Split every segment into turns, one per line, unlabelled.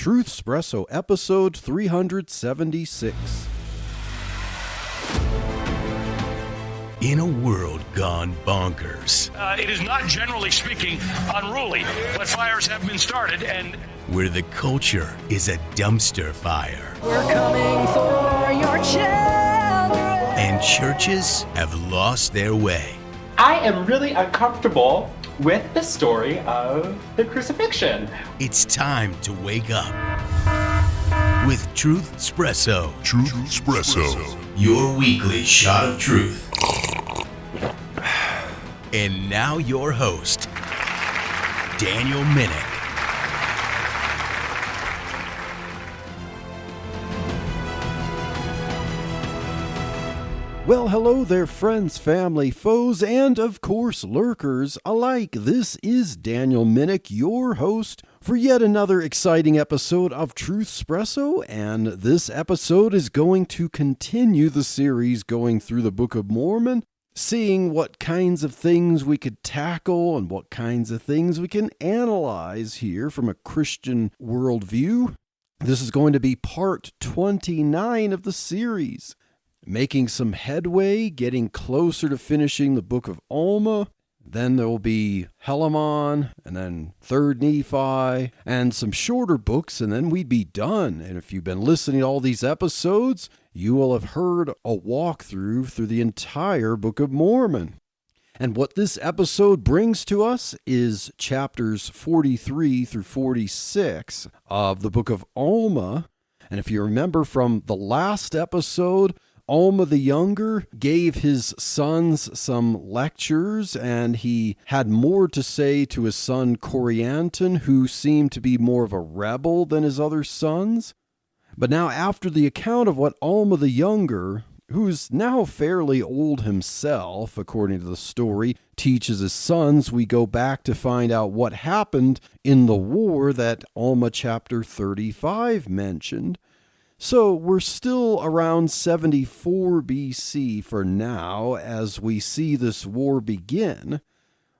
Truth Espresso, episode 376.
In a world gone bonkers.
It is not, generally speaking, unruly, but fires have been started, and
where the culture is a dumpster fire.
We're coming for your children.
And churches have lost their way.
I am really uncomfortable with the story of the crucifixion.
It's time to wake up with Truth Espresso.
Truth Espresso.
Your weekly shot of truth. And now your host, Daniel Minnick.
Well, hello there, friends, family, foes, and of course, lurkers alike. This is Daniel Minnick, your host, for yet another exciting episode of Truth Espresso, and this episode is going to continue the series going through the Book of Mormon, seeing what kinds of things we could tackle and what kinds of things we can analyze here from a Christian worldview. This is going to be part 29 of the series. Making some headway, getting closer to finishing the Book of Alma. Then there will be Helaman, and then 3rd Nephi, and some shorter books, and then we'd be done. And if you've been listening to all these episodes, you will have heard a walkthrough through the entire Book of Mormon. And what this episode brings to us is chapters 43 through 46 of the Book of Alma. And if you remember from the last episode, Alma the Younger gave his sons some lectures, and he had more to say to his son Corianton, who seemed to be more of a rebel than his other sons. But now, after the account of what Alma the Younger, who's now fairly old himself, according to the story, teaches his sons, we go back to find out what happened in the war that Alma chapter 35 mentioned. So we're still around 74 BC for now as we see this war begin.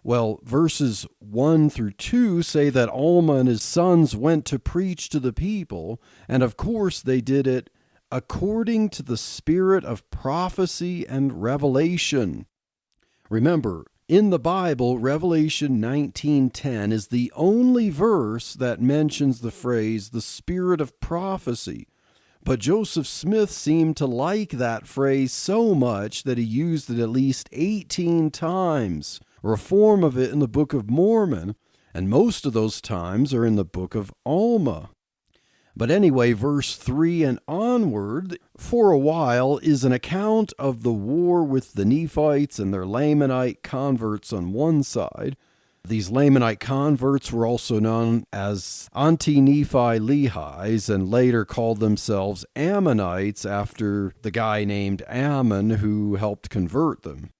Well, verses 1 through 2 say that Alma and his sons went to preach to the people, and of course they did it according to the spirit of prophecy and revelation. Remember, in the Bible, Revelation 19:10 is the only verse that mentions the phrase, the spirit of prophecy. But Joseph Smith seemed to like that phrase so much that he used it at least 18 times, or a form of it in the Book of Mormon, and most of those times are in the Book of Alma. But anyway, verse 3 and onward, for a while, is an account of the war with the Nephites and their Lamanite converts on one side. These Lamanite converts were also known as Anti-Nephi Lehis and later called themselves Ammonites after the guy named Ammon who helped convert them.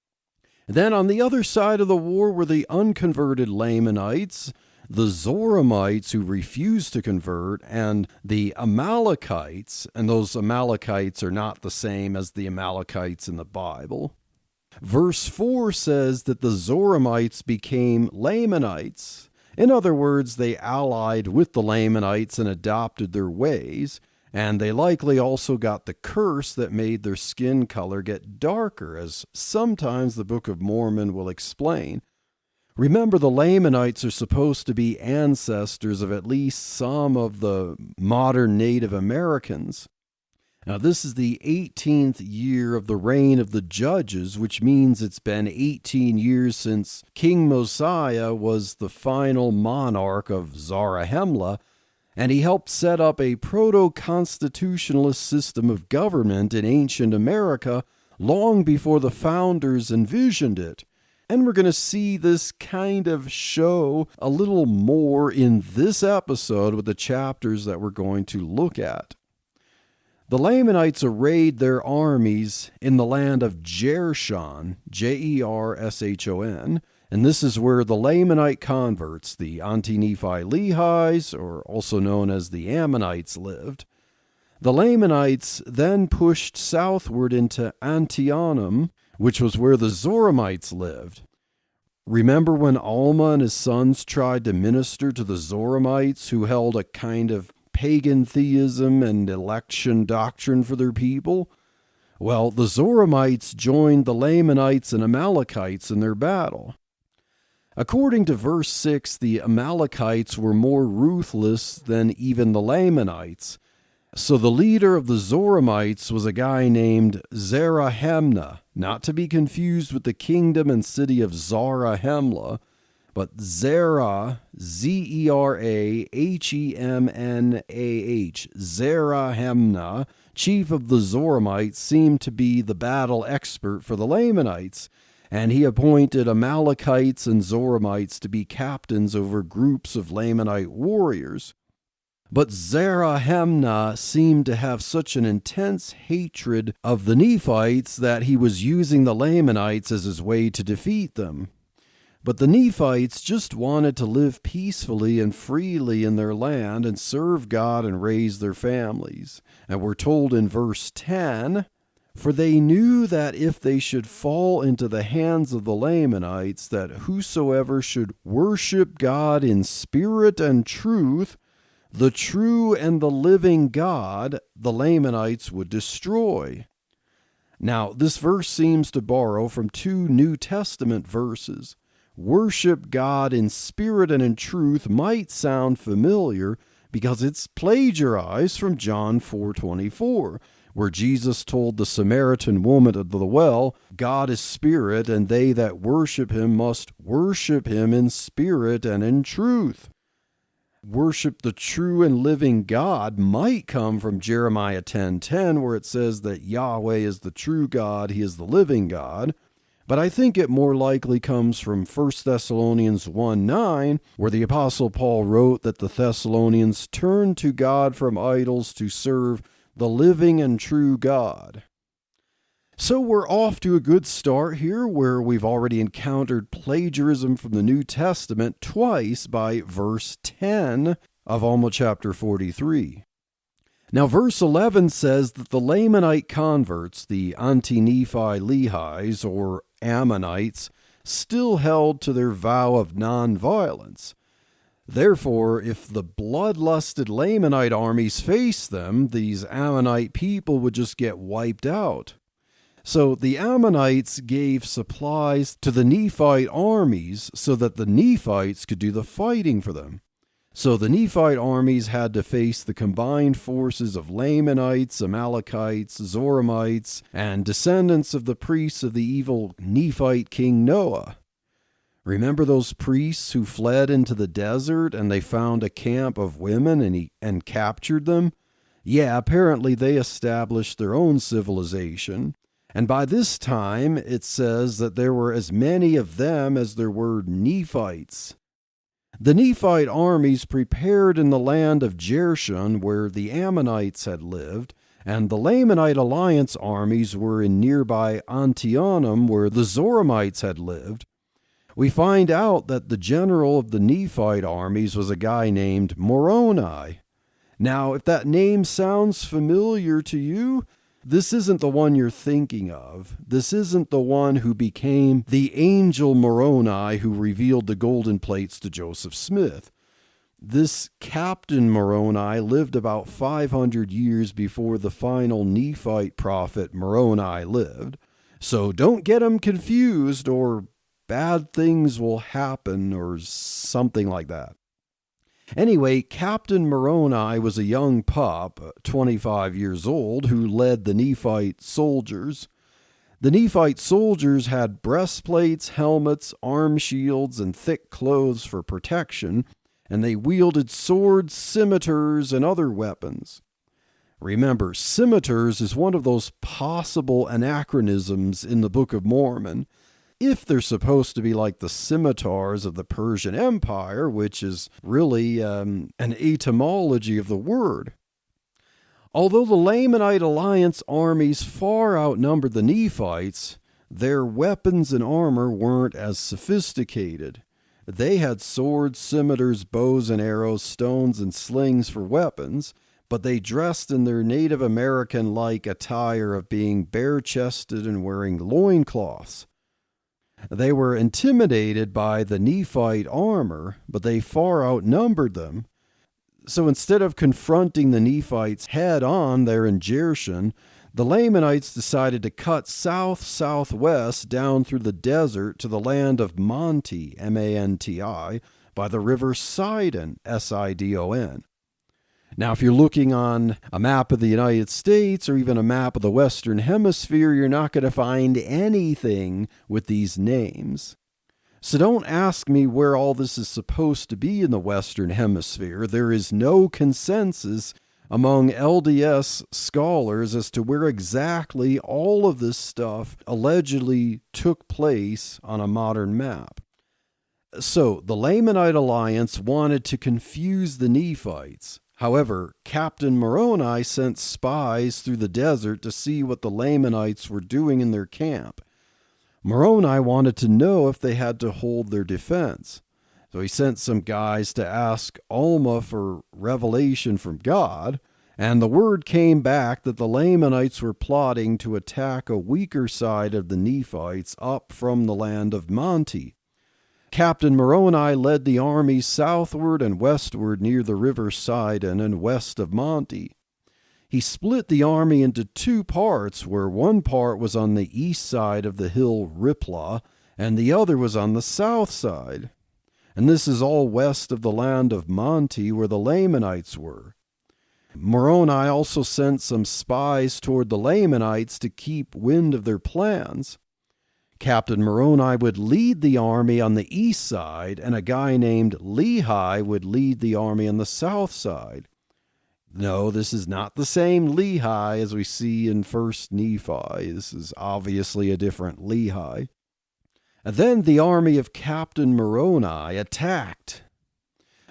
And then on the other side of the war were the unconverted Lamanites, the Zoramites who refused to convert, and the Amalekites, and those Amalekites are not the same as the Amalekites in the Bible. Verse 4 says that the Zoramites became Lamanites. In other words, they allied with the Lamanites and adopted their ways, and they likely also got the curse that made their skin color get darker, as sometimes the Book of Mormon will explain. Remember, the Lamanites are supposed to be ancestors of at least some of the modern Native Americans. Now, this is the 18th year of the reign of the judges, which means it's been 18 years since King Mosiah was the final monarch of Zarahemla, and he helped set up a proto-constitutionalist system of government in ancient America long before the founders envisioned it. And we're going to see this kind of show a little more in this episode with the chapters that we're going to look at. The Lamanites arrayed their armies in the land of Jershon, Jershon, and this is where the Lamanite converts, the Anti-Nephi Lehis, or also known as the Ammonites, lived. The Lamanites then pushed southward into Antionum, which was where the Zoramites lived. Remember when Alma and his sons tried to minister to the Zoramites, who held a kind of pagan theism and election doctrine for their people. Well, the Zoramites joined the Lamanites and Amalekites in their battle. According to verse 6, the Amalekites were more ruthless than even the Lamanites. So the leader of the Zoramites was a guy named Zarahemla, not to be confused with the kingdom and city of Zarahemla, but Zerah, Zerahemnah, Zarahemla, chief of the Zoramites, seemed to be the battle expert for the Lamanites, and he appointed Amalekites and Zoramites to be captains over groups of Lamanite warriors. But Zarahemla seemed to have such an intense hatred of the Nephites that he was using the Lamanites as his way to defeat them. But the Nephites just wanted to live peacefully and freely in their land and serve God and raise their families. And we're told in verse 10, "For they knew that if they should fall into the hands of the Lamanites, that whosoever should worship God in spirit and truth, the true and the living God, the Lamanites would destroy." Now, this verse seems to borrow from two New Testament verses. Worship God in spirit and in truth might sound familiar because it's plagiarized from John 4:24, where Jesus told the Samaritan woman at the well, "God is spirit, and they that worship him must worship him in spirit and in truth." Worship the true and living God might come from Jeremiah 10:10, where it says that Yahweh is the true God, he is the living God. But I think it more likely comes from 1 Thessalonians 1:9, where the Apostle Paul wrote that the Thessalonians turned to God from idols to serve the living and true God. So we're off to a good start here, where we've already encountered plagiarism from the New Testament twice by verse 10 of Alma chapter 43. Now verse 11 says that the Lamanite converts, the anti-Nephi Lehis, or Ammonites, still held to their vow of nonviolence. Therefore, if the bloodlusted Lamanite armies faced them, these Ammonite people would just get wiped out. So the Ammonites gave supplies to the Nephite armies so that the Nephites could do the fighting for them. So the Nephite armies had to face the combined forces of Lamanites, Amalekites, Zoramites, and descendants of the priests of the evil Nephite king Noah. Remember those priests who fled into the desert and they found a camp of women and captured them? Yeah, apparently they established their own civilization. And by this time, it says that there were as many of them as there were Nephites. The Nephite armies prepared in the land of Jershon, where the Ammonites had lived, and the Lamanite alliance armies were in nearby Antionum, where the Zoramites had lived. We find out that the general of the Nephite armies was a guy named Moroni. Now, if that name sounds familiar to you, this isn't the one you're thinking of. This isn't the one who became the angel Moroni who revealed the golden plates to Joseph Smith. This Captain Moroni lived about 500 years before the final Nephite prophet Moroni lived. So don't get them confused, or bad things will happen, or something like that. Anyway, Captain Moroni was a young pup, 25 years old, who led the Nephite soldiers. The Nephite soldiers had breastplates, helmets, arm shields, and thick clothes for protection, and they wielded swords, scimitars, and other weapons. Remember, scimitars is one of those possible anachronisms in the Book of Mormon, if they're supposed to be like the scimitars of the Persian Empire, which is really an etymology of the word. Although the Lamanite alliance armies far outnumbered the Nephites, their weapons and armor weren't as sophisticated. They had swords, scimitars, bows and arrows, stones, and slings for weapons, but they dressed in their Native American-like attire of being bare-chested and wearing loincloths. They were intimidated by the Nephite armor, but they far outnumbered them. So instead of confronting the Nephites head on there in Jershon, the Lamanites decided to cut south-southwest down through the desert to the land of Manti, M-A-N-T-I, by the river Sidon, S-I-D-O-N. Now, if you're looking on a map of the United States or even a map of the Western Hemisphere, you're not going to find anything with these names. So don't ask me where all this is supposed to be in the Western Hemisphere. There is no consensus among LDS scholars as to where exactly all of this stuff allegedly took place on a modern map. So the Lamanite alliance wanted to confuse the Nephites. However, Captain Moroni sent spies through the desert to see what the Lamanites were doing in their camp. Moroni wanted to know if they had to hold their defense. So he sent some guys to ask Alma for revelation from God, and the word came back that the Lamanites were plotting to attack a weaker side of the Nephites up from the land of Manti. Captain Moroni led the army southward and westward near the river Sidon and west of Manti. He split the army into two parts, where one part was on the east side of the hill Riplah, and the other was on the south side. And this is all west of the land of Manti, where the Lamanites were. Moroni also sent some spies toward the Lamanites to keep wind of their plans. Captain Moroni would lead the army on the east side, and a guy named Lehi would lead the army on the south side. No, this is not the same Lehi as we see in 1 Nephi. This is obviously a different Lehi. And then the army of Captain Moroni attacked.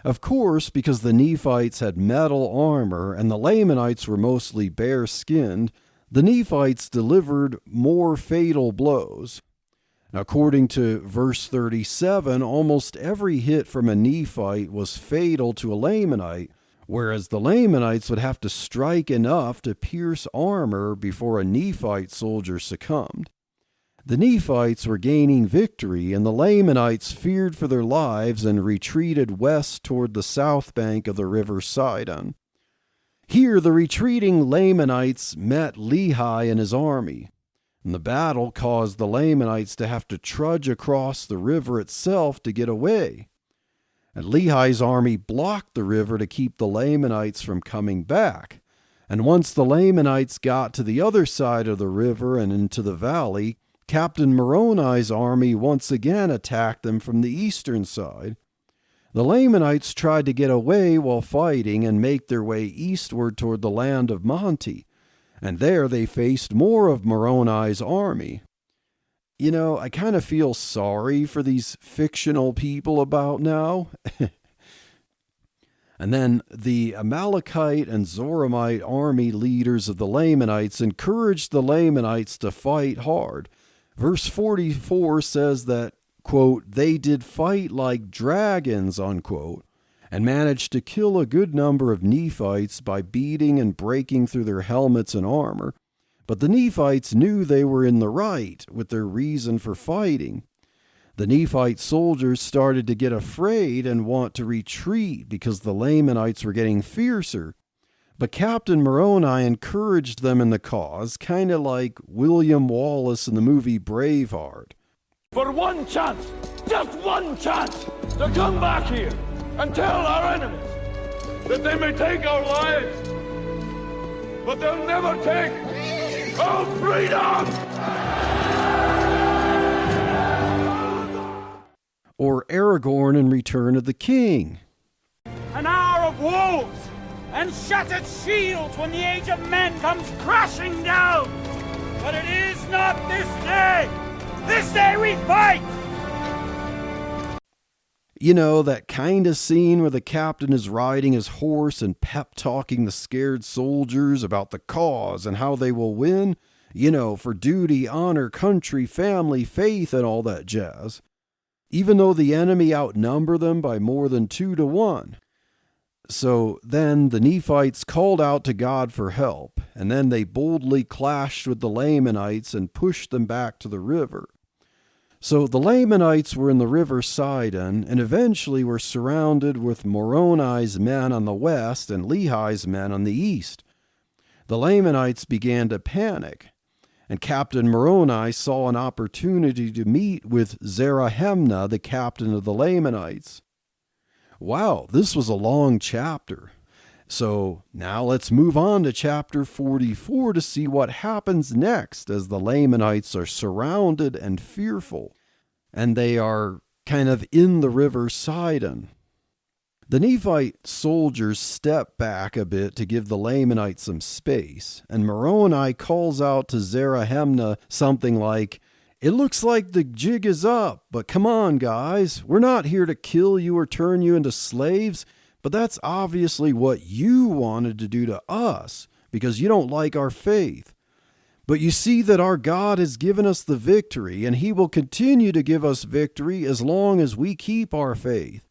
Of course, because the Nephites had metal armor and the Lamanites were mostly bare-skinned, the Nephites delivered more fatal blows. According to verse 37, almost every hit from a Nephite was fatal to a Lamanite, whereas the Lamanites would have to strike enough to pierce armor before a Nephite soldier succumbed. The Nephites were gaining victory, and the Lamanites feared for their lives and retreated west toward the south bank of the river Sidon. Here the retreating Lamanites met Lehi and his army. And the battle caused the Lamanites to have to trudge across the river itself to get away. And Lehi's army blocked the river to keep the Lamanites from coming back. And once the Lamanites got to the other side of the river and into the valley, Captain Moroni's army once again attacked them from the eastern side. The Lamanites tried to get away while fighting and make their way eastward toward the land of Manti. And there they faced more of Moroni's army. You know, I kind of feel sorry for these fictional people about now. And then the Amalekite and Zoramite army leaders of the Lamanites encouraged the Lamanites to fight hard. Verse 44 says that, quote, they did fight like dragons, unquote, and managed to kill a good number of Nephites by beating and breaking through their helmets and armor. But the Nephites knew they were in the right with their reason for fighting. The Nephite soldiers started to get afraid and want to retreat because the Lamanites were getting fiercer. But Captain Moroni encouraged them in the cause, kind of like William Wallace in the movie Braveheart.
For one chance, just one chance, to come back here and tell our enemies that they may take our lives, but they'll never take our freedom!
Or Aragorn in Return of the King.
An hour of woes and shattered shields when the age of men comes crashing down. But it is not this day. This day we fight!
You know, that kind of scene where the captain is riding his horse and pep-talking the scared soldiers about the cause and how they will win? You know, for duty, honor, country, family, faith, and all that jazz. Even though the enemy outnumber them by more than 2-1. So then the Nephites called out to God for help, and then they boldly clashed with the Lamanites and pushed them back to the river. So the Lamanites were in the river Sidon and eventually were surrounded with Moroni's men on the west and Lehi's men on the east. The Lamanites began to panic, and Captain Moroni saw an opportunity to meet with Zarahemla, the captain of the Lamanites. Wow, this was a long chapter. So now let's move on to chapter 44 to see what happens next as the Lamanites are surrounded and fearful, and they are kind of in the river Sidon. The Nephite soldiers step back a bit to give the Lamanites some space, and Moroni calls out to Zarahemla something like, "It looks like the jig is up, but come on, guys. We're not here to kill you or turn you into slaves. But that's obviously what you wanted to do to us, because you don't like our faith. But you see that our God has given us the victory, and he will continue to give us victory as long as we keep our faith.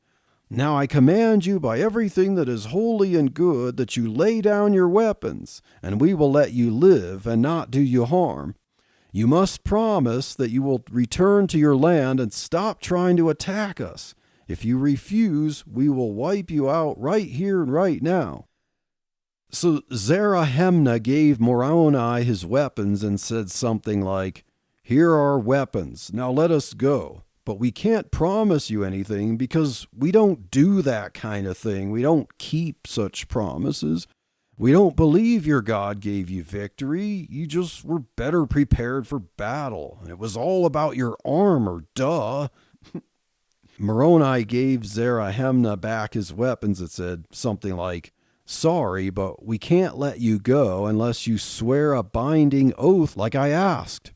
Now I command you by everything that is holy and good that you lay down your weapons, and we will let you live and not do you harm. You must promise that you will return to your land and stop trying to attack us. If you refuse, we will wipe you out right here and right now." So Zarahemla gave Moroni his weapons and said something like, "Here are our weapons. Now let us go. But we can't promise you anything because we don't do that kind of thing. We don't keep such promises. We don't believe your God gave you victory. You just were better prepared for battle. And it was all about your armor, duh." Moroni gave Zarahemla back his weapons and said something like, "Sorry, but we can't let you go unless you swear a binding oath like I asked."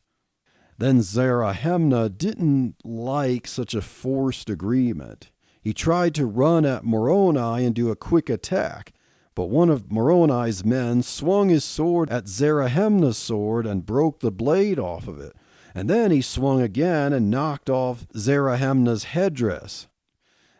Then Zarahemla didn't like such a forced agreement. He tried to run at Moroni and do a quick attack, but one of Moroni's men swung his sword at Zarahemla's sword and broke the blade off of it. And then he swung again and knocked off Zarahemla's headdress.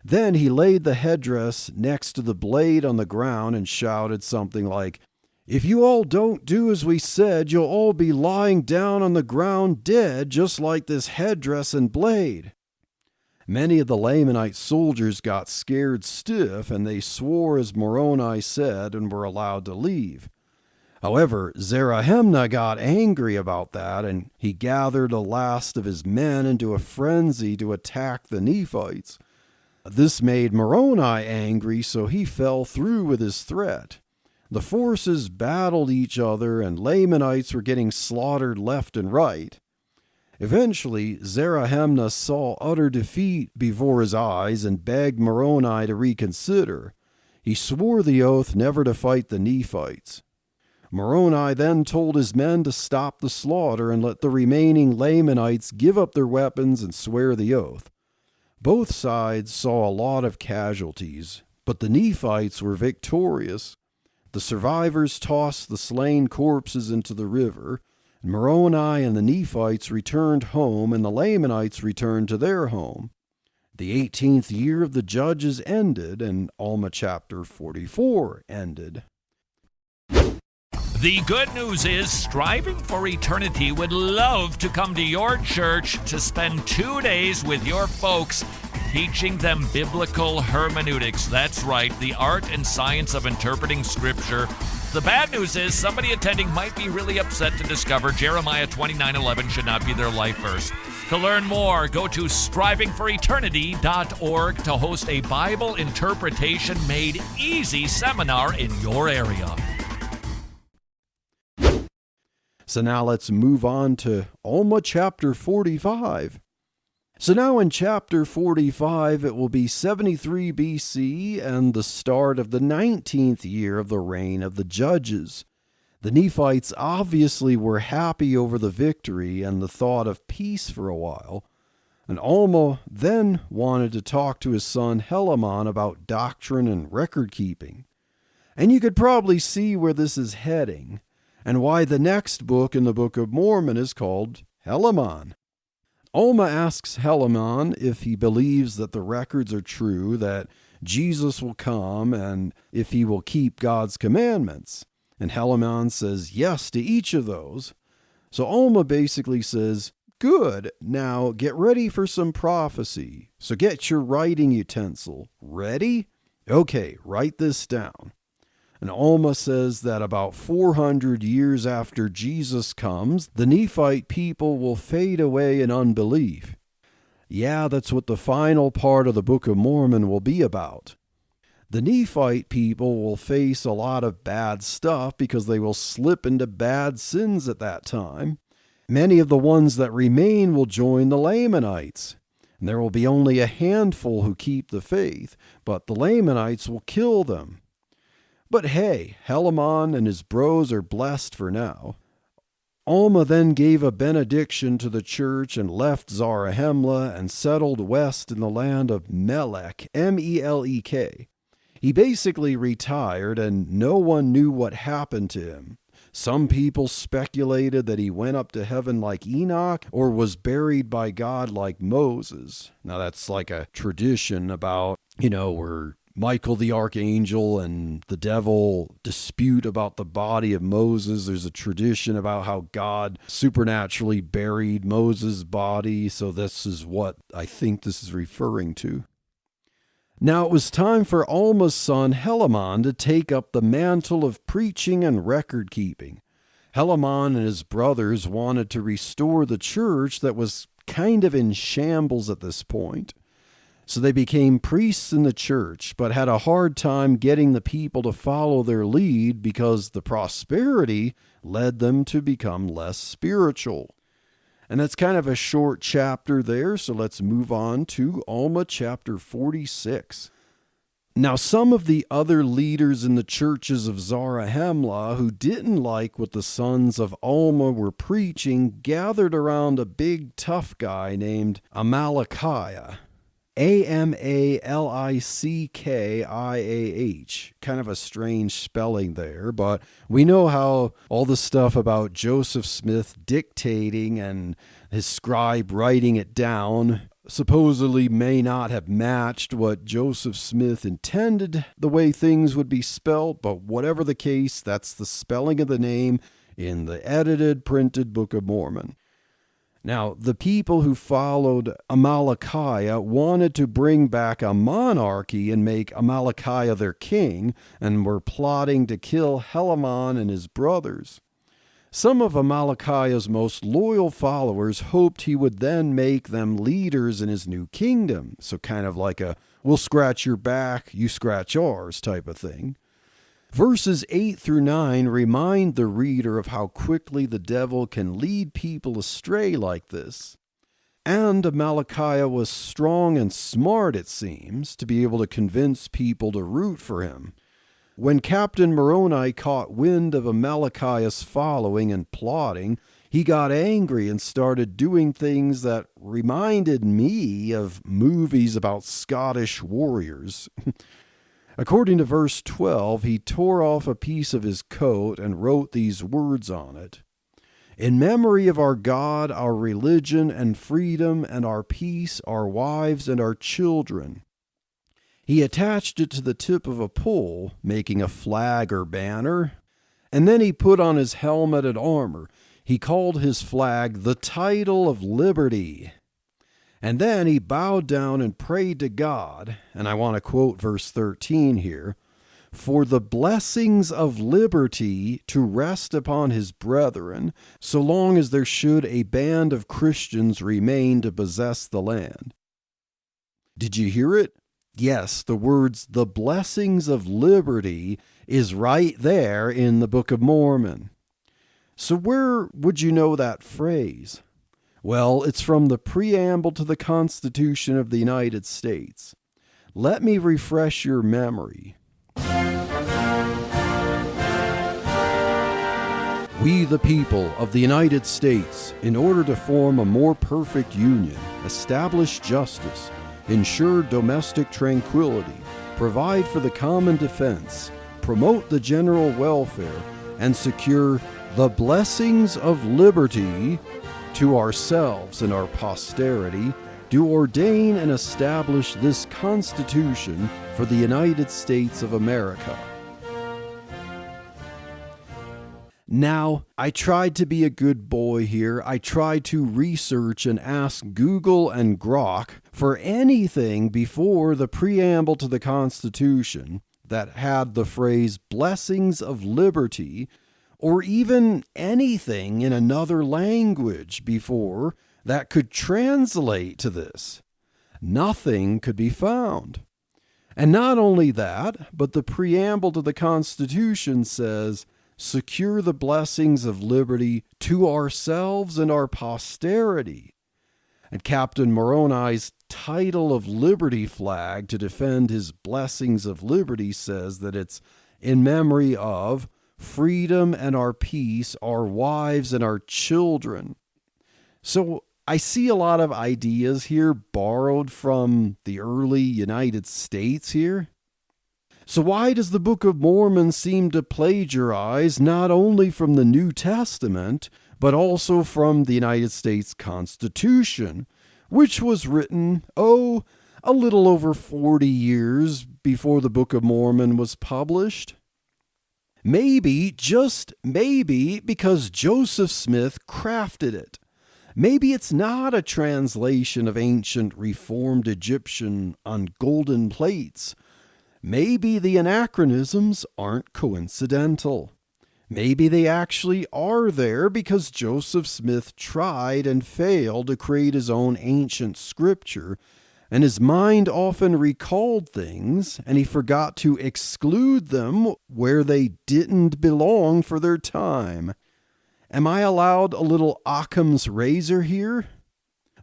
Then he laid the headdress next to the blade on the ground and shouted something like, "If you all don't do as we said, you'll all be lying down on the ground dead, just like this headdress and blade." Many of the Lamanite soldiers got scared stiff, and they swore as Moroni said and were allowed to leave. However, Zarahemla got angry about that, and he gathered the last of his men into a frenzy to attack the Nephites. This made Moroni angry, so he fell through with his threat. The forces battled each other, and Lamanites were getting slaughtered left and right. Eventually, Zarahemla saw utter defeat before his eyes and begged Moroni to reconsider. He swore the oath never to fight the Nephites. Moroni then told his men to stop the slaughter and let the remaining Lamanites give up their weapons and swear the oath. Both sides saw a lot of casualties, but the Nephites were victorious. The survivors tossed the slain corpses into the river, and Moroni and the Nephites returned home, and the Lamanites returned to their home. The 18th year of the judges ended, and Alma chapter 44 ended.
The good news is Striving for Eternity would love to come to your church to spend 2 days with your folks teaching them biblical hermeneutics. That's right, the art and science of interpreting Scripture. The bad news is somebody attending might be really upset to discover Jeremiah 29:11 should not be their life verse. To learn more, go to strivingforeternity.org to host a Bible interpretation made easy seminar in your area.
So now let's move on to Alma chapter 45. So now in chapter 45, it will be 73 BC and the start of the 19th year of the reign of the judges. The Nephites obviously were happy over the victory and the thought of peace for a while. And Alma then wanted to talk to his son Helaman about doctrine and record keeping. And you could probably see where this is heading, and why the next book in the Book of Mormon is called Helaman. Alma asks Helaman if he believes that the records are true, that Jesus will come, and if he will keep God's commandments. And Helaman says yes to each of those. So Alma basically says, Good. Now get ready for some prophecy. So get your writing utensil. Ready? Okay, write this down. And Alma says that about 400 years after Jesus comes, the Nephite people will fade away in unbelief. Yeah, that's what the final part of the Book of Mormon will be about. The Nephite people will face a lot of bad stuff because they will slip into bad sins at that time. Many of the ones that remain will join the Lamanites. And there will be only a handful who keep the faith, but the Lamanites will kill them. But hey, Helaman and his bros are blessed for now. Alma then gave a benediction to the church and left Zarahemla and settled west in the land of Melek, M-E-L-E-K. He basically retired and no one knew what happened to him. Some people speculated that he went up to heaven like Enoch or was buried by God like Moses. Now that's like a tradition about, where Michael the archangel and the devil dispute about the body of Moses. There's a tradition about how God supernaturally buried Moses' body. So this is what I think this is referring to. Now it was time for Alma's son Helaman to take up the mantle of preaching and record keeping. Helaman and his brothers wanted to restore the church that was kind of in shambles at this point. So they became priests in the church, but had a hard time getting the people to follow their lead because the prosperity led them to become less spiritual. And that's kind of a short chapter there, so let's move on to Alma chapter 46. Now, some of the other leaders in the churches of Zarahemla who didn't like what the sons of Alma were preaching gathered around a big tough guy named Amalickiah. Amalickiah. Kind of a strange spelling there, but we know how all the stuff about Joseph Smith dictating and his scribe writing it down supposedly may not have matched what Joseph Smith intended the way things would be spelled, but whatever the case, that's the spelling of the name in the edited, printed Book of Mormon. Now, the people who followed Amalickiah wanted to bring back a monarchy and make Amalickiah their king, and were plotting to kill Helaman and his brothers. Some of Amalickiah's most loyal followers hoped he would then make them leaders in his new kingdom, so kind of like a we'll scratch your back, you scratch ours type of thing. Verses 8 through 9 remind the reader of how quickly the devil can lead people astray like this. And Amalickiah was strong and smart, it seems, to be able to convince people to root for him. When Captain Moroni caught wind of Amalickiah's following and plotting, he got angry and started doing things that reminded me of movies about Scottish warriors. According to verse 12, he tore off a piece of his coat and wrote these words on it. In memory of our God, our religion and freedom and our peace, our wives and our children. He attached it to the tip of a pole, making a flag or banner, and then he put on his helmet and armor. He called his flag the title of liberty. And then he bowed down and prayed to God, and I want to quote verse 13 here, for the blessings of liberty to rest upon his brethren, so long as there should a band of Christians remain to possess the land. Did you hear it? Yes, the words, the blessings of liberty, is right there in the Book of Mormon. So where would you know that phrase? Well, it's from the preamble to the Constitution of the United States. Let me refresh your memory. We, the people of the United States, in order to form a more perfect union, establish justice, ensure domestic tranquility, provide for the common defense, promote the general welfare, and secure the blessings of liberty to ourselves and our posterity, do ordain and establish this Constitution for the United States of America. Now, I tried to be a good boy here. I tried to research and ask Google and Grok for anything before the preamble to the Constitution that had the phrase blessings of liberty, or even anything in another language before that could translate to this. Nothing could be found. And not only that, but the preamble to the Constitution says, secure the blessings of liberty to ourselves and our posterity. And Captain Moroni's title of Liberty flag to defend his blessings of liberty says that it's in memory of freedom and our peace, our wives and our children. So I see a lot of ideas here borrowed from the early United States here. So why does the Book of Mormon seem to plagiarize not only from the New Testament, but also from the United States Constitution, which was written, a little over 40 years before the Book of Mormon was published? Maybe, just maybe, because Joseph Smith crafted it. Maybe it's not a translation of ancient Reformed Egyptian on golden plates. Maybe the anachronisms aren't coincidental. Maybe they actually are there because Joseph Smith tried and failed to create his own ancient scripture, and his mind often recalled things, and he forgot to exclude them where they didn't belong for their time. Am I allowed a little Occam's razor here?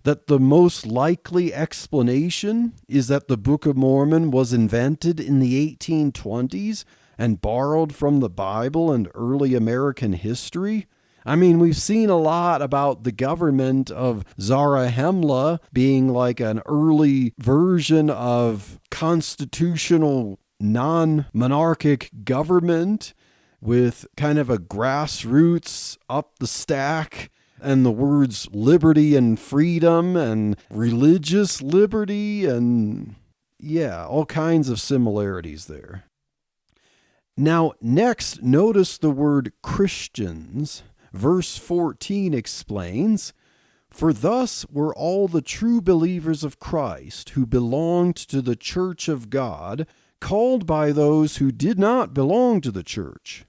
That the most likely explanation is that the Book of Mormon was invented in the 1820s and borrowed from the Bible and early American history? I mean, we've seen a lot about the government of Zarahemla being like an early version of constitutional non-monarchic government with kind of a grassroots up the stack, and the words liberty and freedom and religious liberty and, all kinds of similarities there. Now, next, notice the word Christians. Verse 14 explains, "For thus were all the true believers of Christ who belonged to the church of God, called by those who did not belong to the church."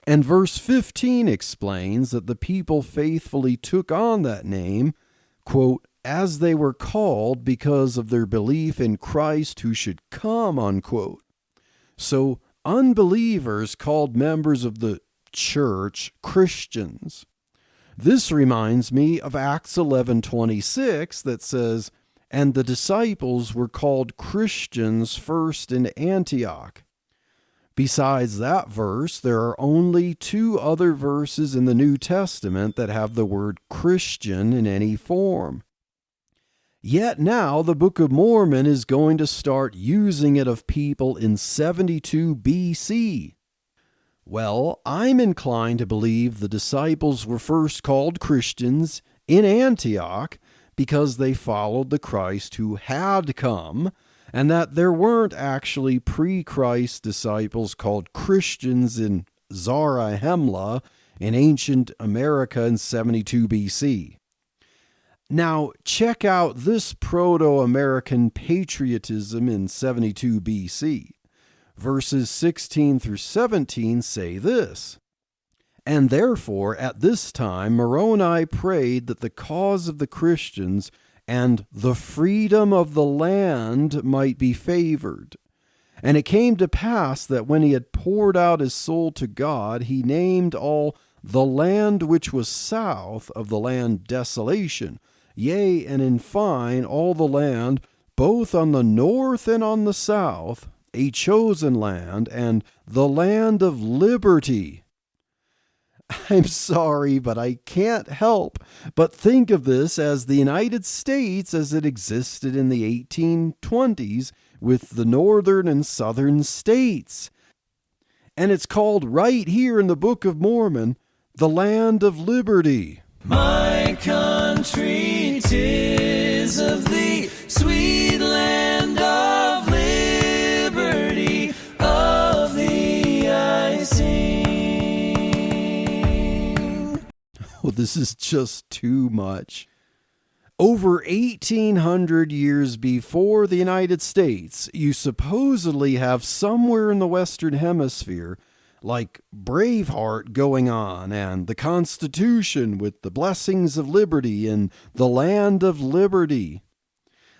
And verse 15 explains that the people faithfully took on that name, quote, "as they were called because of their belief in Christ who should come," unquote. So unbelievers called members of the church Christians. This reminds me of Acts 11:26 that says, "And the disciples were called Christians first in Antioch." Besides that verse, there are only 2 other verses in the New Testament that have the word Christian in any form. Yet now the Book of Mormon is going to start using it of people in 72 BC. Well, I'm inclined to believe the disciples were first called Christians in Antioch because they followed the Christ who had come, and that there weren't actually pre-Christ disciples called Christians in Zarahemla in ancient America in 72 BC. Now, check out this proto-American patriotism in 72 BC. Verses 16 through 17 say this, "And therefore at this time Moroni prayed that the cause of the Christians and the freedom of the land might be favored. And it came to pass that when he had poured out his soul to God, he named all the land which was south of the land Desolation, yea, and in fine all the land, both on the north and on the south, a chosen land, and the land of liberty." I'm sorry, but I can't help but think of this as the United States as it existed in the 1820s with the northern and southern states. And it's called right here in the Book of Mormon, the land of liberty.
My country, 'tis of thee, sweet land of liberty, of thee I sing.
this is just too much. Over 1,800 years before the United States, you supposedly have somewhere in the Western Hemisphere, like Braveheart going on, and the Constitution with the blessings of liberty and the land of liberty.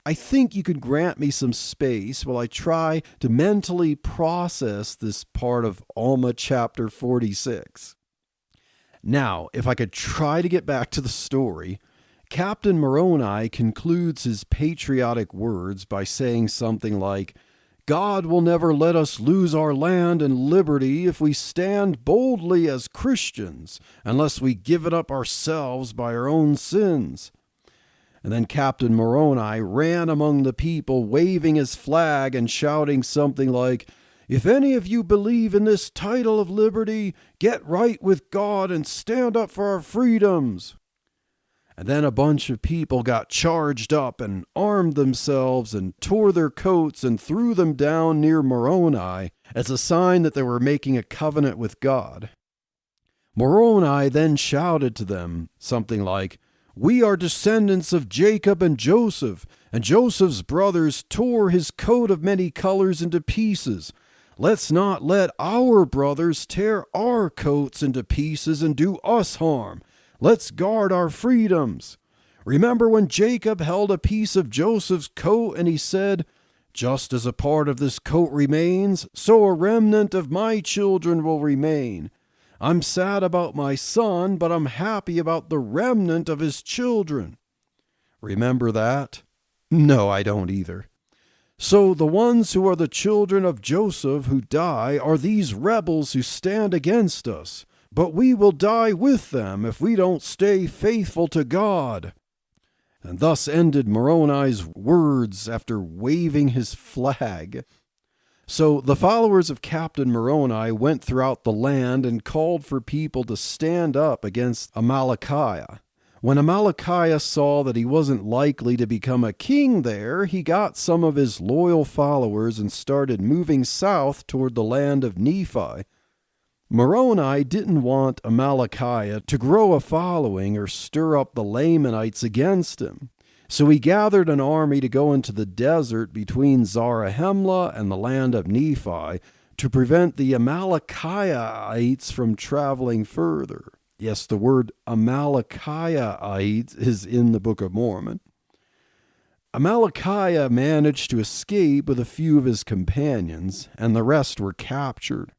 I think you could grant me some space while I try to mentally process this part of Alma chapter 46. Now, if I could try to get back to the story, Captain Moroni concludes his patriotic words by saying something like, God will never let us lose our land and liberty if we stand boldly as Christians, unless we give it up ourselves by our own sins. And then Captain Moroni ran among the people, waving his flag and shouting something like, if any of you believe in this title of liberty, get right with God and stand up for our freedoms. And then a bunch of people got charged up and armed themselves and tore their coats and threw them down near Moroni as a sign that they were making a covenant with God. Moroni then shouted to them something like, we are descendants of Jacob and Joseph's brothers tore his coat of many colors into pieces. Let's not let our brothers tear our coats into pieces and do us harm. Let's guard our freedoms. Remember when Jacob held a piece of Joseph's coat and he said, just as a part of this coat remains, so a remnant of my children will remain. I'm sad about my son, but I'm happy about the remnant of his children. Remember that? No, I don't either. So the ones who are the children of Joseph who die are these rebels who stand against us. But we will die with them if we don't stay faithful to God. And thus ended Moroni's words after waving his flag. So the followers of Captain Moroni went throughout the land and called for people to stand up against Amalickiah. When Amalickiah saw that he wasn't likely to become a king there, he got some of his loyal followers and started moving south toward the land of Nephi. Moroni didn't want Amalickiah to grow a following or stir up the Lamanites against him. So he gathered an army to go into the desert between Zarahemla and the land of Nephi to prevent the Amalickiahites from traveling further. Yes, the word Amalickiahite is in the Book of Mormon. Amalickiah managed to escape with a few of his companions, and the rest were captured.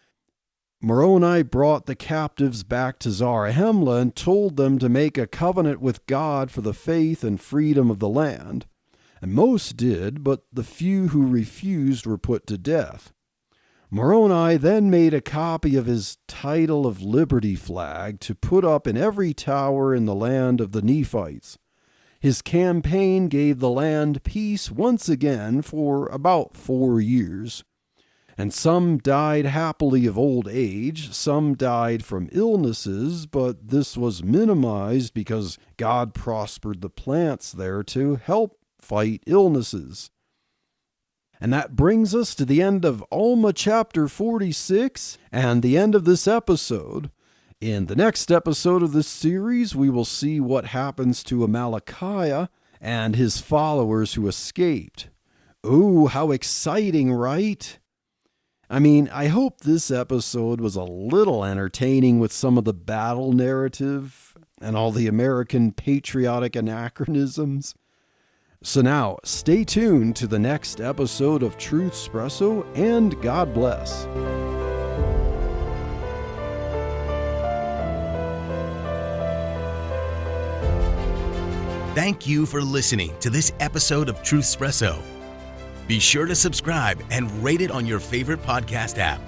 Moroni brought the captives back to Zarahemla and told them to make a covenant with God for the faith and freedom of the land. And most did, but the few who refused were put to death. Moroni then made a copy of his title of liberty flag to put up in every tower in the land of the Nephites. His campaign gave the land peace once again for about 4 years. And some died happily of old age, some died from illnesses, but this was minimized because God prospered the plants there to help fight illnesses. And that brings us to the end of Alma chapter 46 and the end of this episode. In the next episode of this series, we will see what happens to Amalickiah and his followers who escaped. Ooh, how exciting, right? I mean, I hope this episode was a little entertaining with some of the battle narrative and all the American patriotic anachronisms. So now, stay tuned to the next episode of Truth Espresso, and God bless.
Thank you for listening to this episode of Truth Espresso. Be sure to subscribe and rate it on your favorite podcast app.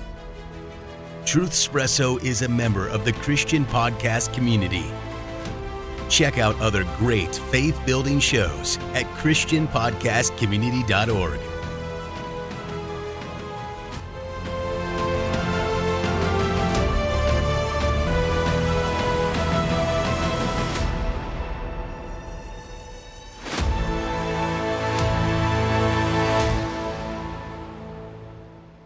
Truth Espresso is a member of the Christian podcast community. Check out other great faith-building shows at ChristianPodcastCommunity.org.